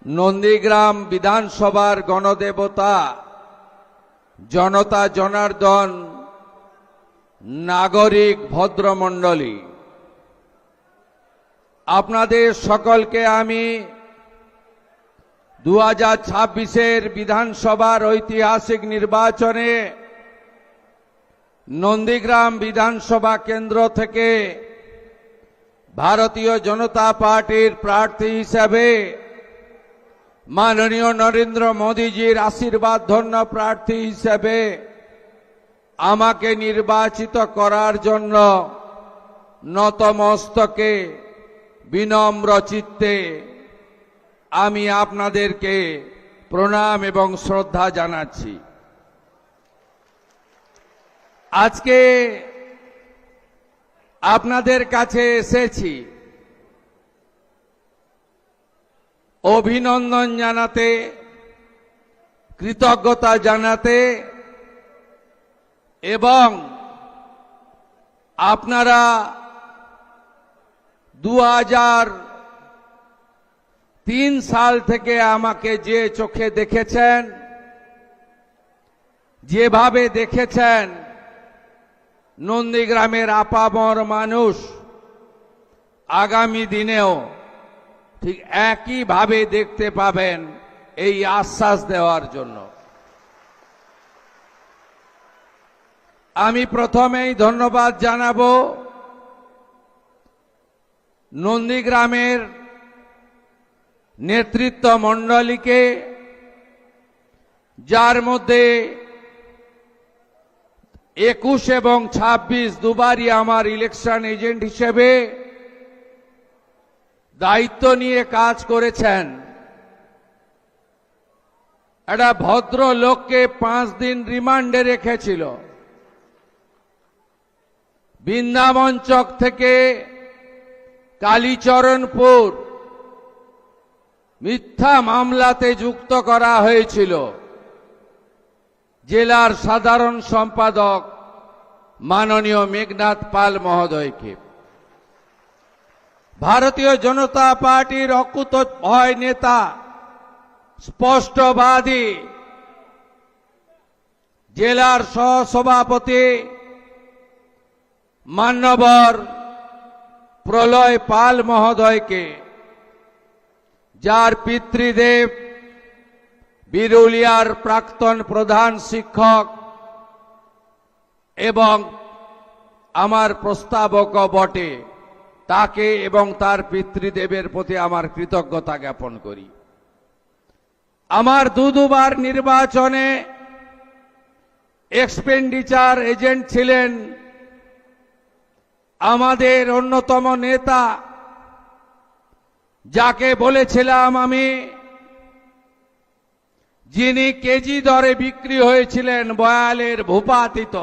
নন্দীগ্রাম বিধানসভার গণদেবতা জনতা জনার্দন নাগরিক ভদ্রমণ্ডলী, আপনাদের সকলকে আমি 2026-এর বিধানসভার ঐতিহাসিক নির্বাচনে নন্দীগ্রাম বিধানসভা কেন্দ্র থেকে ভারতীয় জনতা পার্টির প্রার্থী হিসেবে মাননীয় নরেন্দ্র মোদীজির আশীর্বাদ ধন্য প্রার্থী হিসেবে আমাকে নির্বাচিত করার জন্য নতমস্তকে বিনম্র চিত্তে আমি আপনাদেরকে প্রণাম এবং শ্রদ্ধা জানাচ্ছি। আজকে আপনাদের কাছে এসেছি অভিনন্দন জানাতে, কৃতজ্ঞতা জানাতে এবং আপনারা 2003 সাল থেকে আমাকে যে চোখে দেখেছেন, যেভাবে দেখেছেন, নন্দীগ্রামের আপামর মানুষ আগামী দিনেও ঠিক একইভাবে দেখতে পাবেন, এই আশ্বাস দেওয়ার জন্য আমি প্রথমেই ধন্যবাদ জানাবো নন্দীগ্রামের নেতৃত্ব মণ্ডলীকে, যার মধ্যে 21 এবং 26 দুবারই আমার ইলেকশন এজেন্ট হিসেবে দায়িত্ব নিয়ে কাজ করেছেন। একটা ভদ্র লোককে 5 দিন রিমান্ডে রেখেছিল। বৃন্দাবন চক থেকে কালীচরণপুর মিথ্যা মামলাতে যুক্ত করা হয়েছিল জেলার সাধারণ সম্পাদক মাননীয় মেঘনাথ পাল মহোদয়কে। ভারতীয় জনতা পার্টির অকুতোভয় নেতা, স্পষ্টবাদী জেলার সহসভাপতি মান্যবর প্রলয় পাল মহোদয়কে, যার পিতৃদেব বিরুলিয়ার প্রাক্তন প্রধান শিক্ষক এবং আমার প্রস্তাবক বটে, তাকে এবং তার পিতৃদেবের প্রতি আমার কৃতজ্ঞতা জ্ঞাপন করি। আমার দুবার নির্বাচনে এক্সপেন্ডিচার এজেন্ট ছিলেন আমাদের অন্যতম নেতা, যাকে বলেছিলাম আমি, যিনি কেজি দরে বিক্রি হয়েছিলেন বয়ালের ভূপাতিত,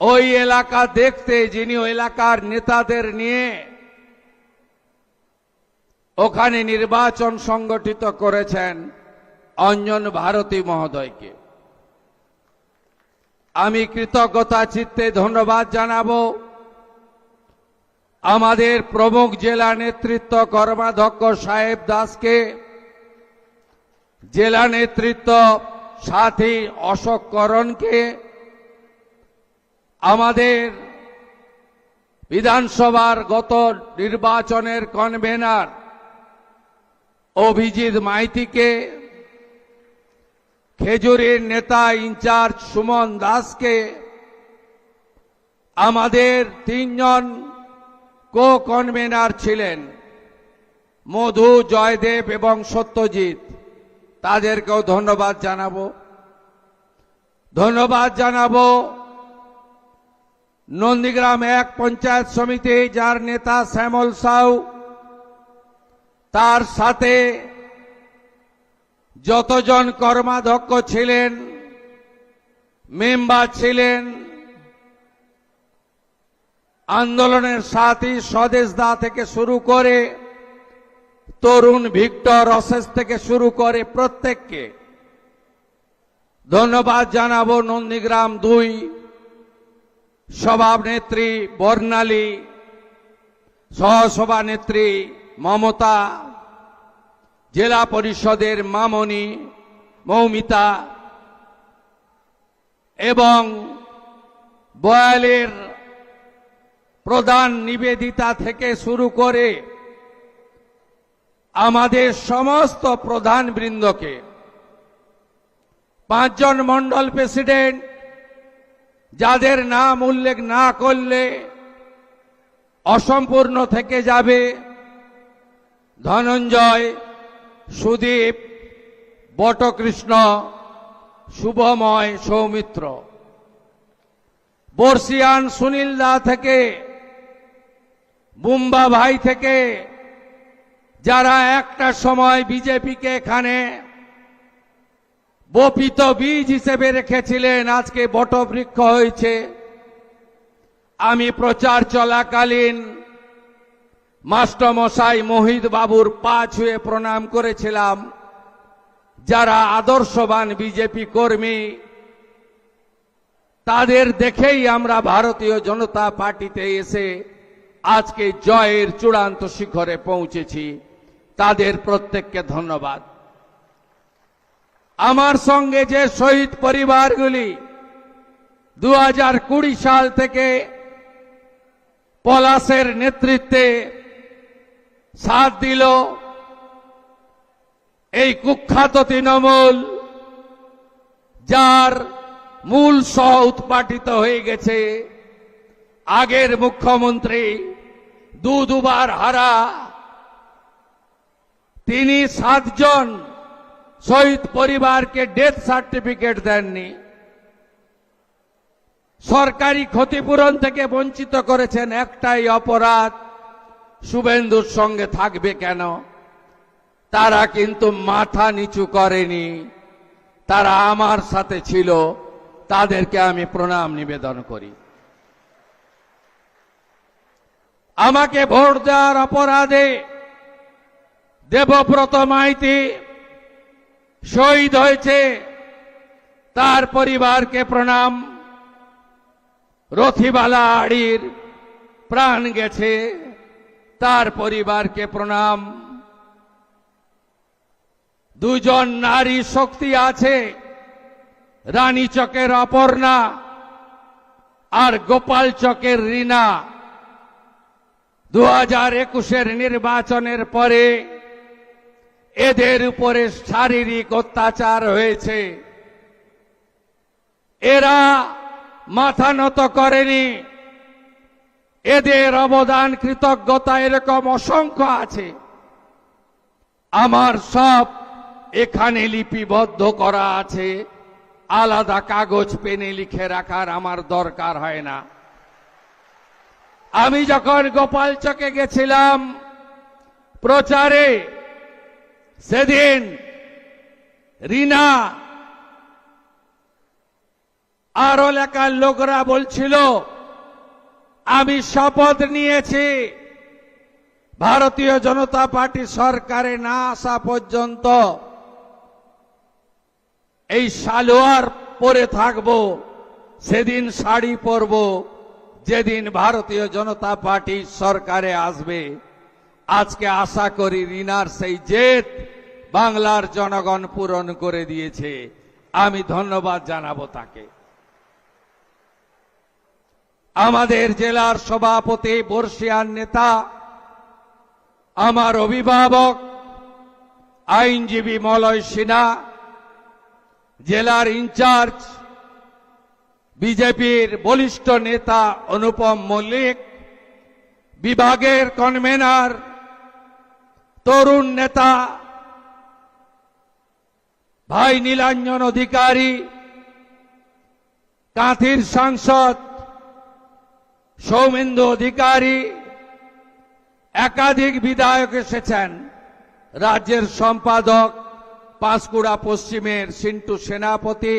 ওই এলাকা দেখতে, যিনি ওই এলাকার নেতাদের নিয়ে ওখানে নির্বাচন সংগঠিত করেছেন, অঞ্জন ভারতী মহোদয়কে আমি কৃতজ্ঞতা চিত্তে ধন্যবাদ জানাবো। আমাদের প্রমুখ জেলা নেতৃত্ব কর্মাধ্যক্ষ সাহেব দাসকে, জেলা নেতৃত্ব সাথী অশোক করণকে, আমাদের বিধানসভার গত নির্বাচনের কনভেনার অভিজিৎ মাইতিকে, খেজুরির নেতা ইনচার্জ সুমন দাসকে, আমাদের 3 জন কো কনভেনার ছিলেন মধু, জয়দেব এবং সত্যজিৎ, তাদেরকেও ধন্যবাদ জানাবো। ধন্যবাদ জানাবো নন্দীগ্রাম 1 পঞ্চায়েত সমিতি, যার নেতা শ্যামল সাউ, তার সাথে যতজন কর্মাধ্যক্ষ ছিলেন, মেম্বার ছিলেন, আন্দোলনের সাথী স্বদেশ দা থেকে শুরু করে তরুণ ভিক্টর অশেষ থেকে শুরু করে প্রত্যেককে ধন্যবাদ জানাবো। নন্দীগ্রাম 2 সভানেত্রী বর্ণালী, সহসভানেত্রী মমতা, জেলা পরিষদের মামনি মৌমিতা এবং বয়ালের প্রধান নিবেদিতা থেকে শুরু করে আমাদের সমস্ত প্রধান বৃন্দকে, 5 জন মন্ডল প্রেসিডেন্ট যাদের নাম উল্লেখ না করলে অসম্পূর্ণ থেকে যাবে, ধনঞ্জয়, সুদীপ, বটকৃষ্ণ, শুভময়, সৌমিত্র, বর্ষিয়ান সুনীল দা থেকে বুম্বা ভাই থেকে যারা একটা সময় বিজেপিকে এখানে বপিত বীজ হিসেবে রেখেছিলেন, আজকে বটবৃক্ষ হয়েছে। আমি প্রচার চলাকালীন মাস্টারমশাই মোহিত বাবুর পা ছুঁয়ে প্রণাম করেছিলাম। যারা আদর্শবান বিজেপি কর্মী, তাদের দেখেই আমরা ভারতীয় জনতা পার্টিতে এসে আজকে জয়ের চূড়ান্ত শিখরে পৌঁছেছি। তাদের প্রত্যেককে ধন্যবাদ। আমার সঙ্গে যে শহীদ পরিবারগুলি 2020 সাল থেকে পলাশের নেতৃত্বে সাথ দিল, এই কুখ্যাত তৃণমূল যার মূল সহ উৎপাটিত হয়ে গেছে, আগের মুখ্যমন্ত্রী দুবার হারা, তিনি 7 জন শহীদ পরিবারকে ডেথ সার্টিফিকেট দেননি, সরকারি ক্ষতিপূরণ থেকে বঞ্চিত করেছেন। একটাই অপরাধ, শুভেন্দুর সঙ্গে থাকবে কেন? তারা কিন্তু মাথা নিচু করেনি, তারা আমার সাথে ছিল, তাদেরকে আমি প্রণাম নিবেদন করি। আমাকে ভোট দেওয়ার অপরাধে দেবব্রত মাইতি শহীদ হয়েছে, তার পরিবারকে প্রণাম। রথিবালা আড়ির প্রাণ গেছে, তার পরিবারকে প্রণাম। 2 জন নারী শক্তি আছে, রানীচকের অপর্ণা আর গোপাল চকের রীনা। 2021 নির্বাচনের পরে এদের উপরে শারীরিক অত্যাচার হয়েছে, এরা মাথা নত করেনি। এদের অবদান, কৃতজ্ঞতা এরকম অসংখ্য আছে। আমার সব এখানে লিপিবদ্ধ করা আছে, আলাদা কাগজ পেনে লিখে রাখার আমার দরকার হয় না। আমি যখন গোপালচকে গেছিলাম প্রচারে, সেদিন রীনা আর এলাকার লোকরা বলছিল, আমি শপথ নিয়েছি ভারতীয় জনতা পার্টি সরকারে না আসা পর্যন্ত এই সালোয়ার পরে থাকব, সেদিন শাড়ি পরব, যেদিন ভারতীয় জনতা পার্টি সরকারে আসবে। আজকে আশা করি রীনার সেই জেদ বাংলার জনগণ পূরণ করে দিয়েছে, আমি ধন্যবাদ জানাবো তাকে। আমাদের জেলার সভাপতি, বর্ষিয়ান নেতা, আমার অভিভাবক আইনজীবী মলয় সিনহা, জেলার ইনচার্জ বিজেপির বলিষ্ঠ নেতা অনুপম মল্লিক, বিভাগের কনভেনার তরুণ নেতা ভাই নীলাঞ্জন অধিকারী, কাঁথির সাংসদ সৌমেন্দু অধিকারী, একাধিক বিধায়ক এসেছেন, রাজ্যের সম্পাদক পাঁশকুড়া পশ্চিমের সিন্টু সেনাপতি,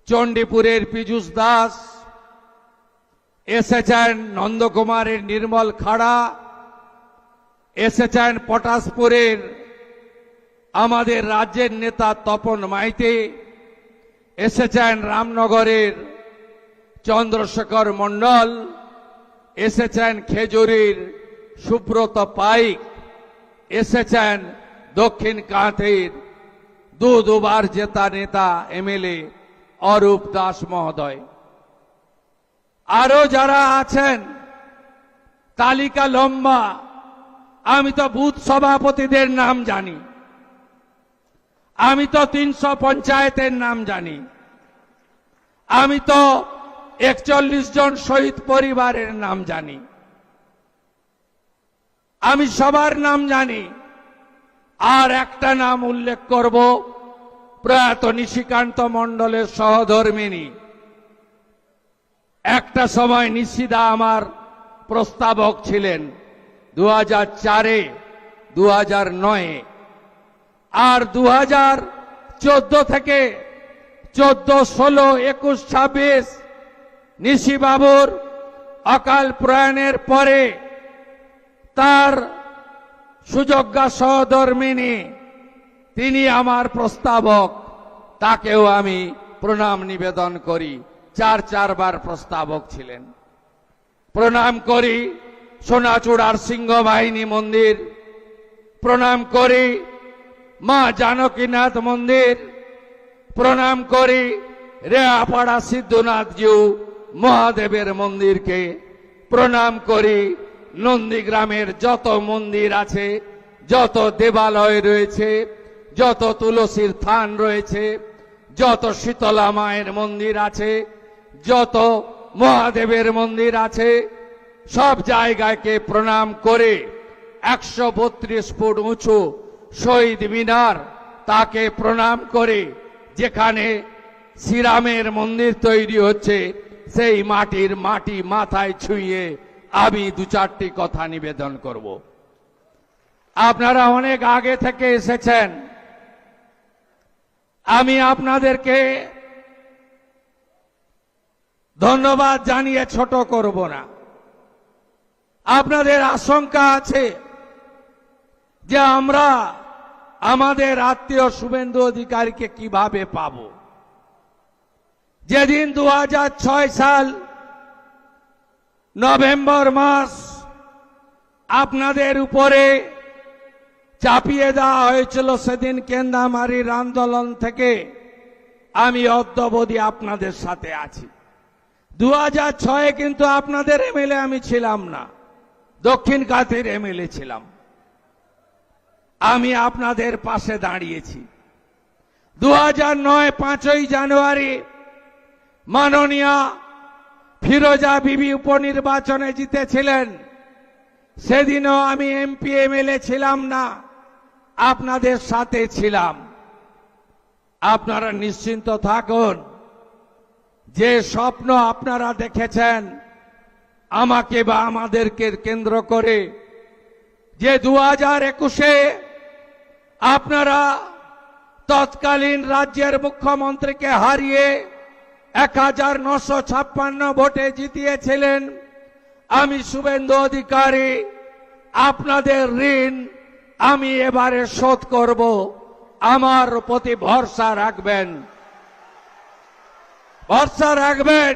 চণ্ডীপুরের পীযূষ দাস এসেছেন, নন্দকুমারের নির্মল খাড়া এসেছেন, পটাশপুরের আমাদের রাজ্যের নেতা তপন মাইতি এসেছেন, রামনগরের চন্দ্রশেখর মণ্ডল এসেছেন, খেজুরির সুব্রত পাইক এসেছেন দক্ষিণ কাঁথির দুবার জেতা নেতা এমএলএ অরূপ দাস মহোদয়। আরো যারা আছেন তালিকা লম্বা। আমি তো বুথ সভাপতিদের নাম জানি, আমি তো 300 পঞ্চায়েতের নাম জানি, আমি তো 41 জন শহীদ পরিবারের নাম জানি, আমি সবার নাম জানি। আর একটা নাম উল্লেখ করব, প্রয়াত নিশিকান্ত মণ্ডলের সহধর্মিণী। একটা সময় নিশিদা আমার প্রস্তাবক ছিলেন 2004-এ, 2009-এ, আর 2014 থেকে 14, 16, 21, 26 নিশিবাবুর অকাল প্রয়াণের পরে তার সুযোগ্যা সহধর্মিণী, তিনি আমার প্রস্তাবক, তাকেও আমি প্রণাম নিবেদন করি। 4 বার প্রস্তাবক ছিলেন। প্রণাম করি সোনাচূড়ার সিংহ বাহিনী মন্দির, প্রণাম করি মা জানকীনাথ মন্দির, প্রণাম করি রেয়াপাড়া সিদ্ধনাথজিউ মহাদেবের মন্দিরকে, প্রণাম করি নন্দীগ্রামের যত মন্দির আছে, যত দেবালয় রয়েছে, যত তুলসীর থান রয়েছে, যত শীতলা মায়ের মন্দির আছে, যত মহাদেবের মন্দির আছে, সব জায়গাকে প্রণাম করে 132 ফুট উঁচু শহীদ মিনার, তাকে প্রণাম করে যেখানে শ্রীরামের মন্দির তৈরি হচ্ছে সেই মাটির মাটি মাথায় ছুঁয়ে আমি 2-4টি কথা নিবেদন করব। আপনারা অনেক আগে থেকে এসেছেন, আমি আপনাদেরকে ধন্যবাদ জানিয়ে ছোট করব না। আপনাদের আশঙ্কা আছে যে আমরা আমাদের আত্মীয় শুভেন্দু অধিকারীকে কিভাবে পাব। যেদিন 2006 সাল নভেম্বর মাস আপনাদের উপরে চাপিয়ে দেওয়া হয়েছিল, সেদিন কেন্দামারির আন্দোলন থেকে আমি অদ্যাবধি আপনাদের সাথে আছি। 2006-এ কিন্তু আপনাদের এমএলএ আমি ছিলাম না, দক্ষিণ কাঁথির এমএলএ ছিলাম। আমি আপনাদের পাশে দাঁড়িয়েছি। 2009 5ই জানুয়ারি মাননীয়া ফিরোজা বিবি উপনির্বাচনে জিতেছিলেন, সেদিনও আমি এমপি এমএলএ ছিলাম না, আপনাদের সাথে ছিলাম। আপনারা নিশ্চিন্ত থাকুন, যে স্বপ্ন আপনারা দেখেছেন আমাকে বা আমাদেরকে কেন্দ্র করে, যে 2021-এ আপনারা তৎকালীন রাজ্যের মুখ্যমন্ত্রীকে হারিয়ে 1956 ভোটে জিতিয়েছিলেন, আমি শুভেন্দু অধিকারী আপনাদের ঋণ আমি এবারে শোধ করব। আমার প্রতি ভরসা রাখবেন, ভরসা রাখবেন।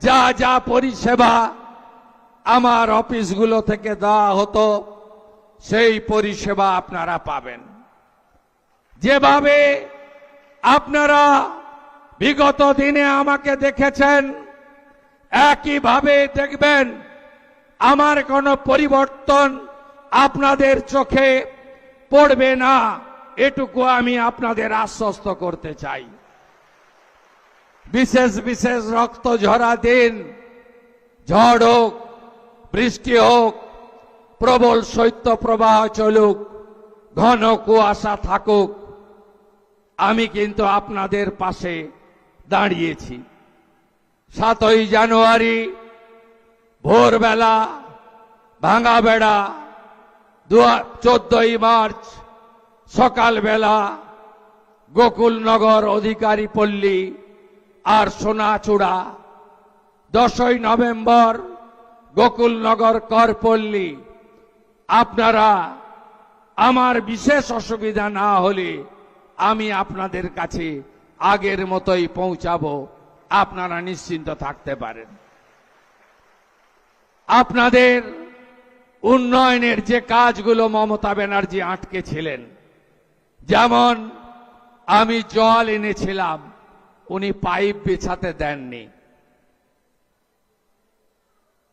যা যা পরিষেবা আমার অফিসগুলো থেকে দেওয়া হতো সেই পরিষেবা আপনারা পাবেন। যেভাবে আপনারা বিগত দিনে আমাকে দেখেছেন, একইভাবে দেখবেন। আমার কোনো পরিবর্তন আপনাদের চোখে পড়বে না, এটুকু আমি আপনাদের আশ্বস্ত করতে চাই। বিশেষ বিশেষ রক্ত ঝরা দিন, ঝড় হোক, বৃষ্টি হোক, প্রবল শৈত্য প্রবাহ চলুক, ঘন কুয়াশা থাকুক, আমি কিন্তু আপনাদের পাশে দাঁড়িয়েছি। 7ই জানুয়ারি ভোরবেলা ভাঙা বেড়া, 14ই মার্চ সকালবেলা গোকুলনগর, অধিকারী পল্লী আর সোনাচূড়া, 10ই নভেম্বর গোকুলনগর করপল্লী। আপনারা আমার বিশেষ অসুবিধা না হলে আমি আপনাদের কাছে আগের মতোই পৌঁছাবো, আপনারা নিশ্চিন্ত থাকতে পারেন। আপনাদের উন্নয়নের যে কাজগুলো মমতা ব্যানার্জি আটকে ছিলেন, যেমন আমি জল এনেছিলাম, উনি পাইপ বিছাতে দেননি।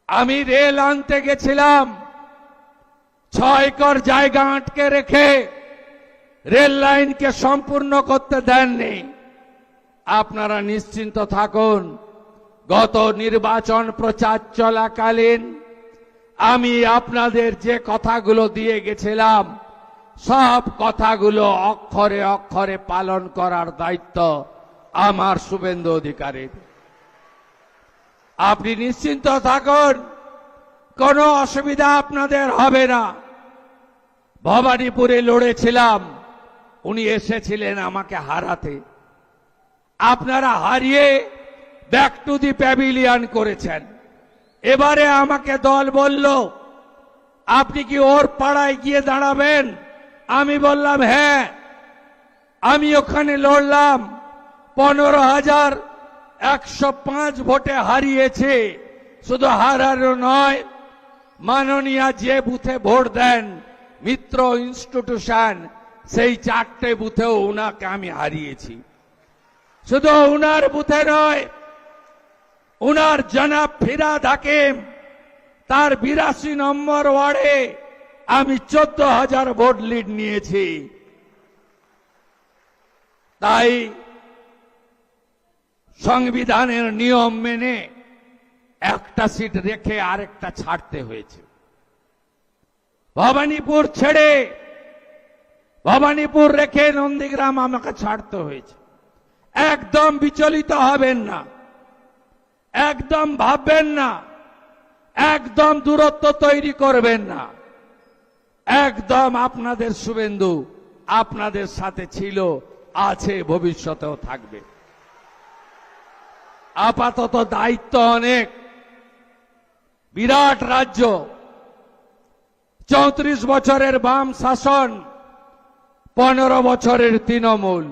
আমি রেল আনতে গেছিলাম, 6 একর জায়গা আটকে রেখে রেল লাইনকে সম্পূর্ণ করতে দেননি। আপনারা নিশ্চিন্ত থাকুন, গত নির্বাচন প্রচার চলাকালীন আমি আপনাদের যে কথাগুলো দিয়ে গেছিলাম, সব কথাগুলো অক্ষরে অক্ষরে পালন করার দায়িত্ব আমার শুভেন্দু অধিকারীর। আপনি নিশ্চিন্ত থাকুন, কোনো অসুবিধা আপনাদের হবে না। ভবানীপুরে লড়েছিলাম, উনি এসেছিলেন আমাকে হারাতে। আপনারা হারিয়ে ব্যাক টু দি প্যাভিলিয়ন করেছেন। এবারে আমাকে দল বলল, আপনি কি ওর পাড়ায় গিয়ে দাঁড়াবেন? আমি বললাম হ্যাঁ। আমি ওখানে লড়লাম, 15,105 ভোটে হারিয়েছে। শুধু হারানো নয়, মাননীয় যে বুথে ভোট দেন মিত্র ইনস্টিটিউশন, সেই 4টে বুথেও উনাকে আমি হারিয়েছি। শুধু উনার বুথে নয়, উনার জনাব ফিরাদ হাকিম, তার 82 নম্বর ওয়ার্ডে আমি 14,000 ভোট লিড নিয়েছি। তাই সংবিধানের নিয়ম মেনে একটা সিট রেখে আরেকটা ছাড়তে হয়েছে। ভবানীপুর ছেড়ে, ভবানীপুর রেখে নন্দীগ্রাম আমাকে ছাড়তে হয়েছে। একদম বিচলিত হবেন না, একদম ভাববেন না, একদম দূরত্ব তৈরি করবেন না। একদম আপনাদের শুভেন্দু আপনাদের সাথে ছিল, আছে, ভবিষ্যতেও থাকবে। আপাতত দায়িত্ব অনেক, বিরাট রাজ্য, 34 বছরের বাম শাসন, 15 বছরের তৃণমূল,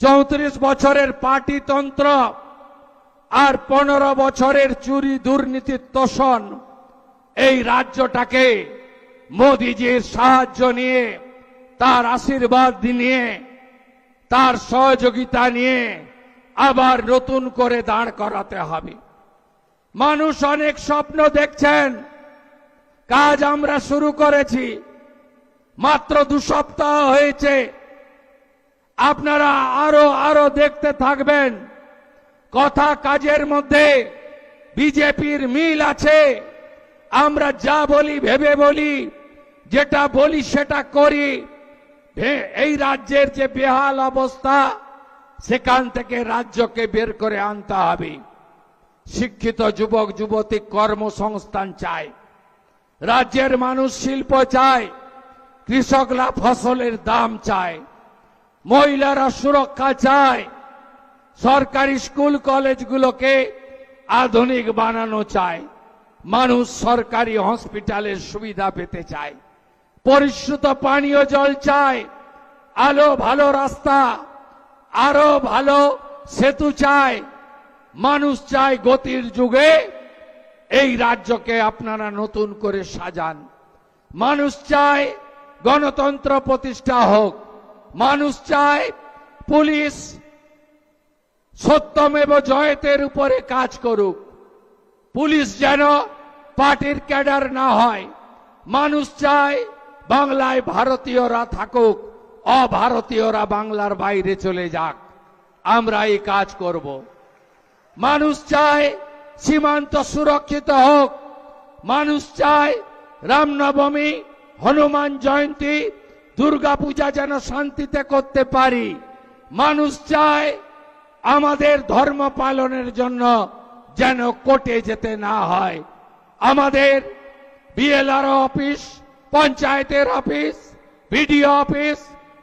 34 বছরের পার্টিতন্ত্র আর 15 বছরের চুরি দুর্নীতির তোষণ। এই রাজ্যটাকে মোদিজির সাহায্য নিয়ে, তার আশীর্বাদ নিয়ে, তার সহযোগিতা নিয়ে আবার নতুন করে দাঁড় করাতে হবে। মানুষ অনেক স্বপ্ন দেখছেন, কাজ আমরা শুরু করেছি, মাত্র 2 সপ্তাহ হয়েছে। আপনারা আরো দেখতে থাকবেন। কথা কাজের মধ্যে বিজেপির মিল আছে। আমরা যা বলি ভেবে বলি, যেটা বলি সেটা করি। এই রাজ্যের যে বেহাল অবস্থা, সেখান থেকে রাজ্যকে বের করে আনতে হবে। শিক্ষিত যুবক যুবতী কর্মসংস্থান চায়, রাজ্যের মানুষ শিল্প চায়, কৃষকরা ফসলের দাম চায়, মহিলারা সুরক্ষা চায়, সরকারি স্কুল কলেজগুলোকে আধুনিক বানানো চায়, মানুষ সরকারি হসপিটালের সুবিধা পেতে চায়, পরিশুদ্ধ পানীয় জল চায়, আলো ভালো রাস্তা, আরো ভালো সেতু চায়। মানুষ চায় গতির যুগে এই রাজ্যকে আপনারা নতুন করে সাজান। মানুষ চায় গণতন্ত্র প্রতিষ্ঠা হোক। মানুষ চায় পুলিশ সত্যমেব জয়তের উপরে কাজ করুক। পুলিশ যেন পার্টির ক্যাডার না হয়। মানুষ চায় বাংলায় ভারতীয়রা থাকুক, অভারতীয়রা বাংলার বাইরে চলে যাক। আমরা এই কাজ করব। মানুষ চায় সীমান্ত সুরক্ষিত হোক। মানুষ চায় রামনবমী, হনুমান জয়ন্তী, দুর্গাপূজা যেন শান্তিতে করতে পারি। মানুষ চায় আমাদের ধর্ম পালনের জন্য যেন কোর্টে যেতে না হয়। আমাদের বিএলআরও অফিস, পঞ্চায়েতের অফিস, বিডিও অফিস,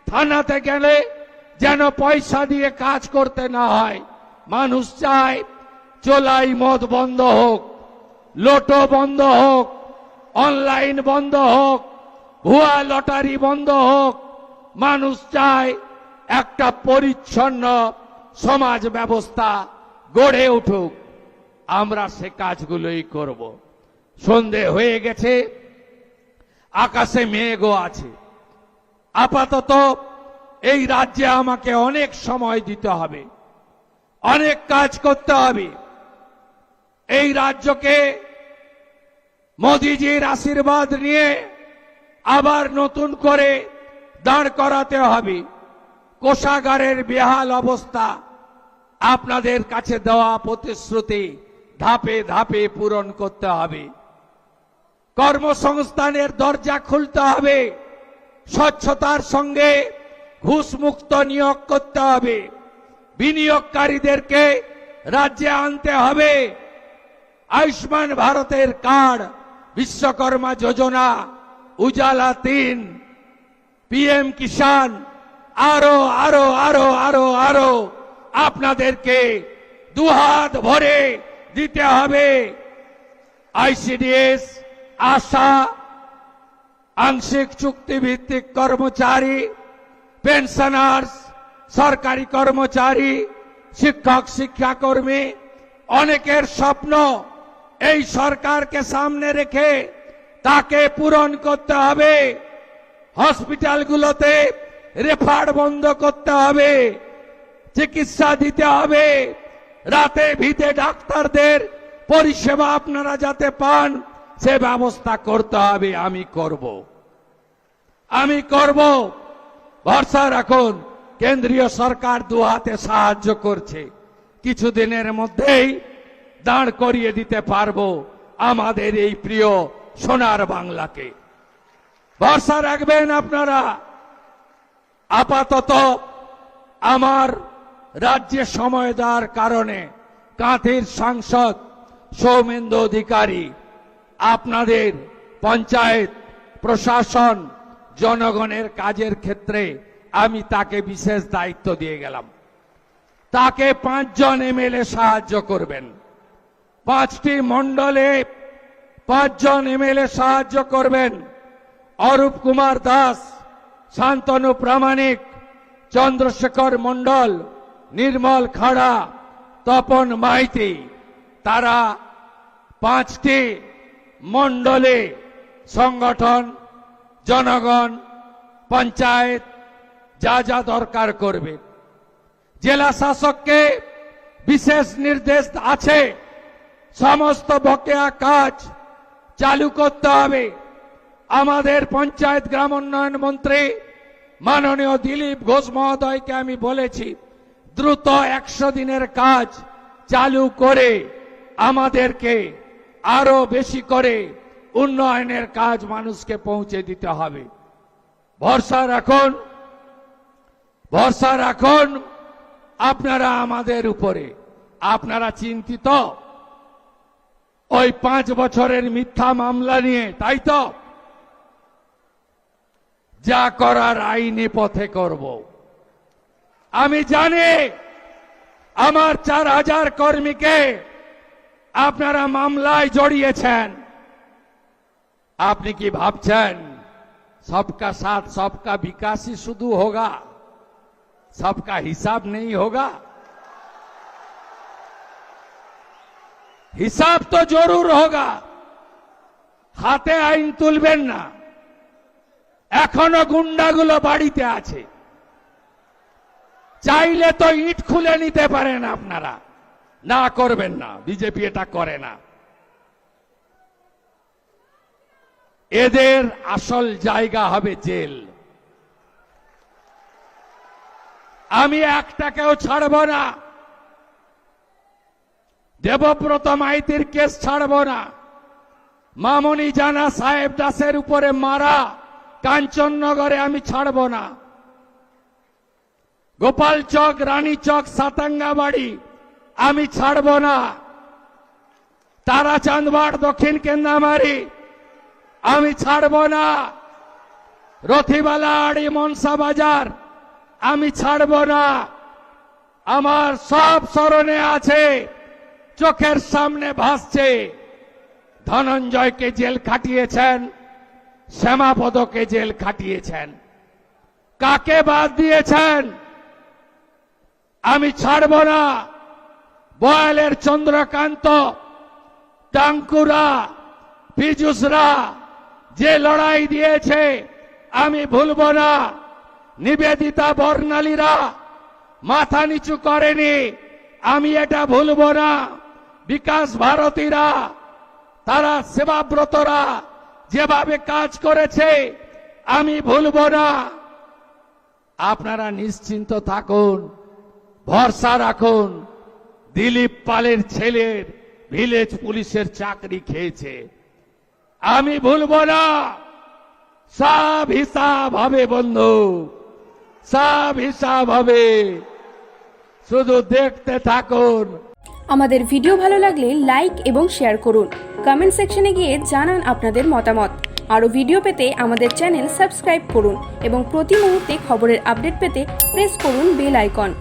থানাতে গেলে যেন পয়সা দিয়ে কাজ করতে না হয়। মানুষ চায় চোলাই মদ বন্ধ হোক, লোটো বন্ধ হোক, অনলাইন বন্ধ হোক, ভুয়া লটারি বন্ধ হোক। মানুষ চায় একটা পরিচ্ছন্ন সমাজ ব্যবস্থা গড়ে উঠুক। আমরা সে কাজগুলোই করব। সন্ধে হয়ে গেছে, আকাশে মেঘও আছে। আপাতত এই রাজ্যে আমাকে অনেক সময় দিতে হবে, অনেক কাজ করতে হবে। এই রাজ্যকে মোদিজির আশীর্বাদ নিয়ে আবার নতুন করে দাঁড় করাতে হবে। কোষাগারের বেহাল অবস্থা, আপনাদের কাছে দেওয়া প্রতিশ্রুতি ধাপে ধাপে পূরণ করতে হবে। কর্মসংস্থানের দরজা খুলতে হবে, স্বচ্ছতার সঙ্গে ঘুষমুক্ত নিয়োগ করতে হবে, বিনিয়োগকারীদেরকে রাজ্যে আনতে হবে। আয়ুষ্মান ভারতের কার্ড, বিশ্বকর্মা যোজনা, উজালা 3, পিএম কিষাণ, আরো আরো আরো আরো আরো আপনাদেরকে দুহাত ভরে দিতে হবে। আইসিডিএস, আশা, আংশিক চুক্তিভিত্তিক কর্মচারী, পেনশনার্স, সরকারি কর্মচারী, শিক্ষক শিক্ষাকর্মী, অনেকের স্বপ্ন এই সরকারকে সামনে রেখে তাকে পূরণ করতে হবে। হসপিটালগুলোতে রেফার বন্ধ করতে হবে, চিকিৎসা দিতে হবে, রাতে ভিতে ডাক্তারদের পরিষেবা আপনারা যাতে পান সে ব্যবস্থা করতে হবে। আমি করব। ভরসা রাখুন, কেন্দ্রীয় সরকার দু হাতে সাহায্য করছে। কিছুদিনের মধ্যেই দাঁড় করিয়ে দিতে পারবো আমাদের এই প্রিয় সোনার বাংলাকে। ভরসা রাখবেন আপনারা। আপাতত আমার রাজ্যে সময় দেওয়ার কারণে কাঁথির সাংসদ সৌমেন্দু অধিকারী আপনাদের পঞ্চায়েত প্রশাসন জনগণের কাজের ক্ষেত্রে আমি তাকে বিশেষ দায়িত্ব দিয়ে গেলাম। তাকে 5 জন এমএলএ সাহায্য করবেন, 5টি মণ্ডলে 5 জন এমএলএ সাহায্য করবেন। অরূপ কুমার দাস, শান্তনু প্রামাণিক, চন্দ্রশেখর মণ্ডল, নির্মল খাড়া, তপন মাইতি, তারা 5টি মণ্ডলে সংগঠন, জনগণ, পঞ্চায়েত যা যা দরকার করবে। জেলা শাসককে বিশেষ নির্দেশ আছে, সমস্ত বকেয়া কাজ চালু করতে হবে। আমাদের পঞ্চায়েত গ্রাম উন্নয়ন মন্ত্রী মাননীয় দিলীপ ঘোষ মহোদয়কে আমি বলেছি, দ্রুত 100 দিনের কাজ চালু করে আমাদেরকে আরো বেশি করে উন্নয়নের কাজ মানুষকে পৌঁছে দিতে হবে। ভরসা রাখুন আপনারা আমাদের উপরে। আপনারা চিন্তিত ওই 5 বছরের মিথ্যা মামলা নিয়ে, তাই তো? যা করার আইনি পথে করব। আমি জানি আমার 4000 কর্মীকে আপনারা মামলায় জড়িয়েছেন। আপনি কি ভাবছেন सबका साथ सबका विकास ही शुरू होगा, सबका हिसाब नहीं होगा? हिसाब तो जरूर होगा। हाथे आईन तुलबेन ना। एखोनो गुंडागुलो बाड़ीते आछे, चाइले तो इट खुले निते पारेन आपनारा, ना करबेन ना। बीजेपी एटा करे ना। এদের আসল জায়গা হবে জেল। আমি একটাকেও ছাড়ব না। দেবব্রত মাইতির কেস ছাড়ব না। মামনি জানা সাহেব দাসের উপরে মারা কাঞ্চননগরে আমি ছাড়ব না। গোপাল চক, রানী চক, সাতাঙ্গাবাড়ি আমি ছাড়ব না। তারাচাঁদবাড়, দক্ষিণ কেন্দামারি আমি ছাড়ব না। রথিবালাড়ি, মনসা বাজার আমি ছাড়ব না। আমার সব স্মরণে আছে, চোখের সামনে ভাসছে। ধনঞ্জয়কে জেল খাটিয়েছেন, শ্যামাপদকে জেল খাটিয়েছেন। কাকে বাদ দিয়েছেন? আমি ছাড়ব না। বয়ালের চন্দ্রকান্ত, টাঙ্কুরা, পীযুষরা যে লড়াই দিয়েছে আমি ভুলব না। নিবেদিতা বর্ণালীরা মাথা নিচু করেনি, আমি এটা ভুলব না। বিকাশ ভারতীরা, তারা সেবাব্রতরা যেভাবে কাজ করেছে আমি ভুলব না। আপনারা নিশ্চিন্ত থাকুন, ভরসা রাখুন। দিলীপ পালের ছেলের ভিলেজ পুলিশের চাকরি খেয়েছে, আমি ভুলব না। সব হিসাব হবে বন্ধু, সব হিসাব হবে, শুধু দেখতে থাকুন। আমাদের ভিডিও ভালো লাগলে লাইক এবং শেয়ার করুন। কমেন্ট সেকশনে গিয়ে জানান আপনাদের মতামত। আরও ভিডিও পেতে আমাদের চ্যানেল সাবস্ক্রাইব করুন এবং প্রতি মুহূর্তে খবরের আপডেট পেতে প্রেস করুন বেল আইকন।